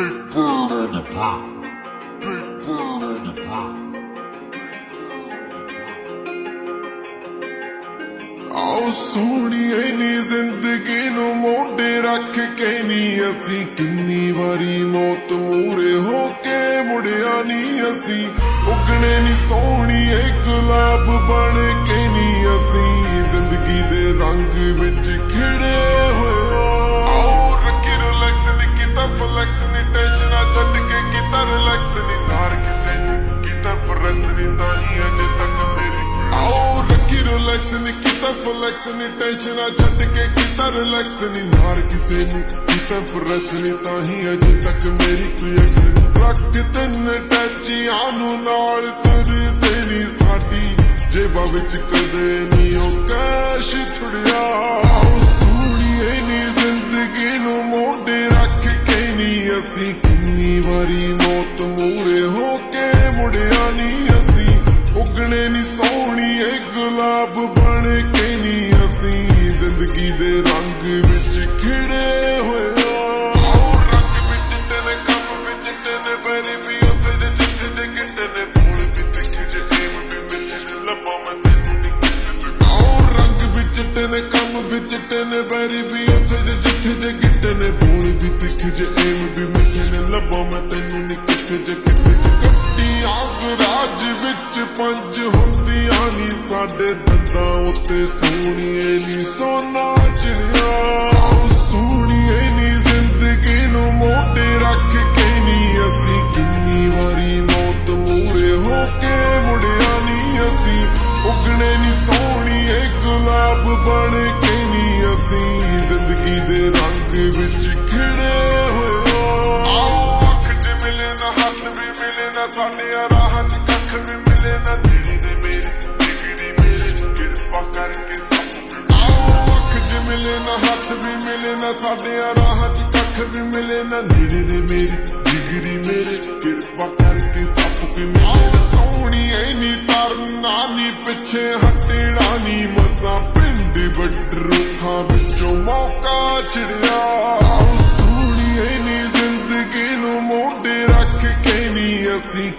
Big bird on the pop. Big bird on the pop. ਆਓ ਸੋਹਣੀਏ ਨੀ ਜ਼ਿੰਦਗੀ ਨੂੰ ਮੋਢੇ ਰੱਖ ਕੇ ਨੀ ਅਸੀਂ ਕਿੰਨੀ ਵਾਰੀ ਮੌਤ ਮੂਰੇ ਹੋ ਕੇ ਮੁੜਿਆ ਨੀ ਅਸੀਂ ਉਗਣੇ ਨੀ ਸੋਹਣੀਏ ਗੁਲਾਬ ਬਣ ਕੇ ਨੀ ਅਸੀਂ ਜ਼ਿੰਦਗੀ ਦੇ ਰੰਗ ਵਿੱਚ ਖਿੜੇ ਹੋਏ ਆਓ ਰੱਖੀ ਰਿਲੈਕਸ ਨੀ ਕੀਤਾ ਫਲੈਕਸ ਨੀ ਟੈਨਸ਼ਨਾਂ ਛੱਡ ਕੇ ਕੀਤਾ ਰਿਲੈਕਸ ਨੀ ਨਾਰ ਕਿਸੇ ਨੂੰ ਕੀਤਾ ਪ੍ਰੈਸ ਨੀ ਤਾਂ ਹੀ ਅਜੇ ਤੱਕ ਮੇਰੀ ਆਓ ਰੱਖੀ ਰਿਲੈਕਸ ਨੀ ਕੀਤਾ ਫਲੈਕਸ ਨੀ ਟੈਨਸ਼ਨਾਂ ਛੱਡ ਕੇ ਕੀਤਾ ਰਿਲੈਕਸ ਨੀ ਨਾਰ ਕਿਸੇ ਨੂੰ ਕੀਤਾ ਪ੍ਰੈਸ ਨੀ ਤਾਂ ਹੀ ਅਜੇ ਤੱਕ ਮੇਰੀ ਕੋਈ ਐਕਸ਼ਨ ਰੱਖ ਤਿੰਨ ਟੈਚੀਆਂ ਨੂੰ ਨਾਲ ਤੁਰਦੇ ਨੀ ਸਾਡੀ ਜੇਬਾਂ ਵਿੱਚ ਕਦੇ ਨੀ ਉਹ ਕੈਸ਼ ਛੁੜਿਆ ਆਓ ਸੋਹਣੀਏ ਨੀ ਜ਼ਿੰਦਗੀ ਨੂੰ ਮੋਢੇ ਰੱਖ ਕੇ ਨੀ ਅਸੀਂ ਕਿੰਨੀ ਵਾਰੀ ਮੌਤ ਮੂਰੇ ਹੋ ਕੇ ਮੁੜਿਆ ਨੀ ਅਸੀਂ ਉਗਣੇ ਨੀ ਸੋਹਣੀਏ ਗੁਲਾਬ ਬਣ ਕੇ ਨੀ ਅਸੀਂ ਜ਼ਿੰਦਗੀ ਦੇ ਰੰਗ ਵਿੱਚ ਖਿੜੇ ਹੋਏ ਆਓ ਰੰਗ ਵਿੱਚ ਤੇਰੇ ਕੰਮ ਵਿੱਚ ਤੇਰੇ ਬੈਰੀ ਵੀ ਉੱਥੇ ਜੇ ਜਿੱਥੇ ਜੇ ਗਿੱਟੇ ਨੇ ਬੋਲ ਵੀ ਤਿੱਖ ਜੇ ਏਮ ਵੀ ਮਿਲਣ ਲੱਭਾਂ ਮੈਂ ਤੈਨੂੰ ਆਓ ਰੰਗ ਵਿੱਚ ਤੇਰੇ ਕੰਮ ਵਿੱਚ ਤੇਰੇ ਬੈਰੀ ਵੀ ਉੱਥੇ ਜੇ ਜਿੱਥੇ ਜੇ ਗਿੱਟੇ ਨੇ ਬੋਲ ਵੀ ਤਿੱਖ ਜੇ ਏਮ ਵੀ ਮਿਲਣ ਲੱਭਾਂ ਮੈਂ ਤੈਨੂੰ ਨੀ ਕਿੱਥੇ ਜੇ ਕੱਟੀ ਆਗ ਰਾਜ ਵਿੱਚ ਪੰਜ ਹੁੰਦੀਆਂ ਨੀ ਸਾਡੇ ਦੰਦਾਂ ਉੱਤੇ ਸੋਹਣੀਏ ਨੀ ਸੋਨਾ ਚਿੜਿਆ ਆਓ ਸੋਹਣੀਏ ਨੀ ਜ਼ਿੰਦਗੀ ਨੂੰ ਮੋਢੇ ਰੱਖ ਕੇ ਨੀ ਅਸੀਂ ਕਿੰਨੀ ਵਾਰੀ ਮੌਤ ਮੂਰੇ ਹੋ ਕੇ ਮੁੜਿਆ ਨੀ ਅਸੀਂ ਉਗਣੇ ਨੀ ਸੋਹਣੀਏ ਗੁਲਾਬ ਬਣ ਕੇ ਨੀ ਅਸੀਂ ਜ਼ਿੰਦਗੀ ਦੇ ਰੰਗ ਵਿੱਚ ਖਿੜੇ ਹੋਏ ਆਓ ਅੱਖ 'ਚ ਮਿਲੇ ਨਾ ਹੱਥ ਵੀ ਮਿਲੇ ਨਾ ਸਾਡੇ ਰਾਹਾਂ 'ਚ ਕੱਖ ਵੀ ਮਿਲੇ ਨਾ ਜਿਹੜੀ ਦੇ ਮੇਰੇ ਜਿਗਰੀ ਮੇਰੇ ਕਿਰਪਾ ਕਰਕੇ ਸਭ ਆਓ ਅੱਖ 'ਚ ਮਿਲੇ ਨਾ ਹੱਥ ਵੀ ਮਿਲੇ ਨਾ ਸਾਡੇ ਰਾਹਾਂ 'ਚ ਕੱਖ ਵੀ ਮਿਲੇ ਨਾ ਨੇੜੇ ਦੇ ਮੇਰੇ ਜਿਗਰੀ ਮੇਰੇ ਕਿਰਪਾ ਕਰਕੇ ਸਭ ਵੀ ਮਿਲੇ ਸੋਹਣੀਏ ਨੀ ਤਰਨਾ ਨੀ ਪਿੱਛੇ ਹਟਣਾ ਨੀ ਮਸਾਂ ਪਿੰਡ ਵੱਡ ਰੁੱਖਾਂ ਵਿੱਚੋਂ ਮੌਕਾ ਛਿੜਿਆ ਆਓ ਸੋਹਣੀਏ ਨੀ ਜ਼ਿੰਦਗੀ ਨੂੰ ਮੋਢੇ ਰੱਖ ਕੇ ਨੀ ਅਸੀਂ